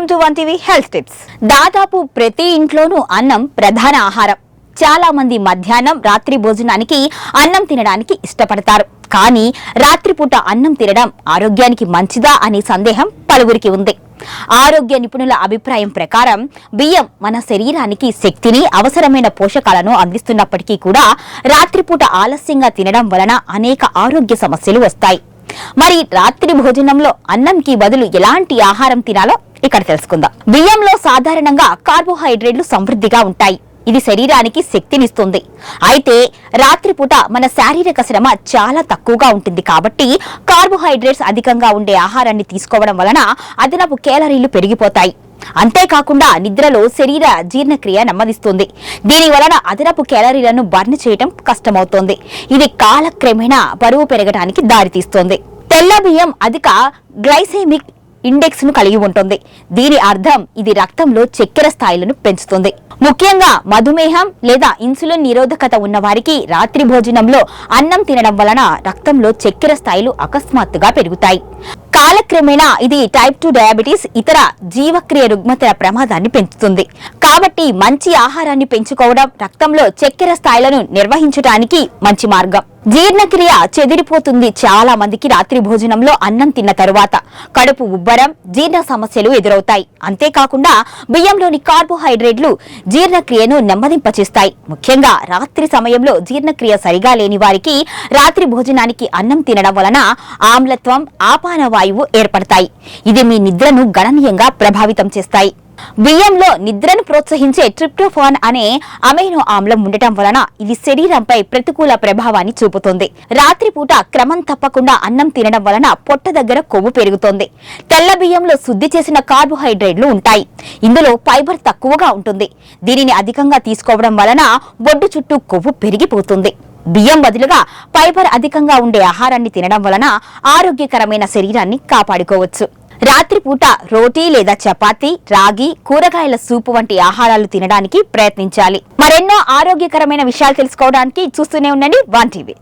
Welcome to one TV health tips. దాదాపు ప్రతి ఇంట్లోనూ అన్నం ప్రధాన ఆహారం. చాలా మంది మధ్యాహ్నం రాత్రి భోజనానికి అన్నం తినడానికి ఇష్టపడతారు. కానీ రాత్రిపూట అన్నం తినడం ఆరోగ్యానికి మంచిదా అనే సందేహం పలువురికి ఉంది. ఆరోగ్య నిపుణుల అభిప్రాయం ప్రకారం బియ్యం మన శరీరానికి శక్తిని, అవసరమైన పోషకాలను అందిస్తున్నప్పటికీ కూడా రాత్రిపూట ఆలస్యంగా తినడం వలన అనేక ఆరోగ్య సమస్యలు వస్తాయి. మరి రాత్రి భోజనంలో అన్నంకి బదులు ఎలాంటి ఆహారం తినాలో ఇక్కడ తెలుసుకుందాం. బియ్యంలో సాధారణంగా కార్బోహైడ్రేట్లు సమృద్ధిగా ఉంటాయి. ఇది శరీరానికి శక్తినిస్తుంది. అయితే రాత్రిపూట మన శారీరక శ్రమ చాలా తక్కువగా ఉంటుంది. కాబట్టి కార్బోహైడ్రేట్స్ అధికంగా ఉండే ఆహారాన్ని తీసుకోవడం వలన అదనపు కేలరీలు పెరిగిపోతాయి. అంతేకాకుండా నిద్రలో శరీర జీర్ణక్రియ నెమ్మదిస్తుంది. దీని వలన అదనపు కేలరీలను బర్న్ చేయడం కష్టమవుతోంది. ఇది కాలక్రమేణా బరువు పెరగడానికి దారితీస్తుంది. తెల్ల బియ్యం అధిక గ్లైసెమిక్ ఇండెక్స్ ను కలిగి ఉంటుంది. దీని అర్థం ఇది రక్తంలో చక్కెర స్థాయిలను పెంచుతుంది. ముఖ్యంగా మధుమేహం లేదా ఇన్సులిన్ నిరోధకత ఉన్న వారికి రాత్రి భోజనంలో అన్నం తినడం వలన రక్తంలో చక్కెర స్థాయిలు అకస్మాత్తుగా పెరుగుతాయి. కాలక్రమేణా ఇది టైప్ 2 డయాబెటీస్, ఇతర జీవక్రియ రుగ్మతల ప్రమాదాన్ని పెంచుతుంది. కాబట్టి మంచి ఆహారాన్ని పెంచుకోవడం రక్తంలో చక్కెర స్థాయిలను నిర్వహించడానికి మంచి మార్గం. జీర్ణక్రియ చెదిరిపోతుంది. చాలా మందికి రాత్రి భోజనంలో అన్నం తిన్న తరువాత కడుపు ఉబ్బరం, జీర్ణ సమస్యలు ఎదురవుతాయి. అంతేకాకుండా బియ్యంలోని కార్బోహైడ్రేట్లు జీర్ణక్రియను నెమ్మదింపచేస్తాయి. ముఖ్యంగా రాత్రి సమయంలో జీర్ణక్రియ సరిగా లేని వారికి రాత్రి భోజనానికి అన్నం తినడం వలన ఆమ్లత్వం, ఆపాన వాయువు ఏర్పడతాయి. ఇది మీ నిద్రను గణనీయంగా ప్రభావితం చేస్తాయి. బియ్యంలో నిద్రను ప్రోత్సహించే ట్రిప్టోఫాన్ అనే అమైనో ఆమ్లం ఉండటం వలన ఇది శరీరంపై ప్రతికూల ప్రభావాన్ని చూపుతుంది. రాత్రిపూట క్రమం తప్పకుండా అన్నం తినడం వలన పొట్ట దగ్గర కొవ్వు పెరుగుతుంది. తెల్ల బియ్యంలో శుద్ధి చేసిన కార్బోహైడ్రేట్లు ఉంటాయి. ఇందులో ఫైబర్ తక్కువగా ఉంటుంది. దీనిని అధికంగా తీసుకోవడం వలన బొడ్డు చుట్టూ కొవ్వు పెరిగిపోతుంది. బియ్యం బదులుగా ఫైబర్ అధికంగా ఉండే ఆహారాన్ని తినడం వలన ఆరోగ్యకరమైన శరీరాన్ని కాపాడుకోవచ్చు. రాత్రిపూట రోటీ లేదా చపాతీ, రాగి, కూరగాయల సూపు వంటి ఆహారాలు తినడానికి ప్రయత్నించాలి. మరెన్నో ఆరోగ్యకరమైన విషయాలు తెలుసుకోవడానికి చూస్తూనే ఉండండి వన్ టీవీ.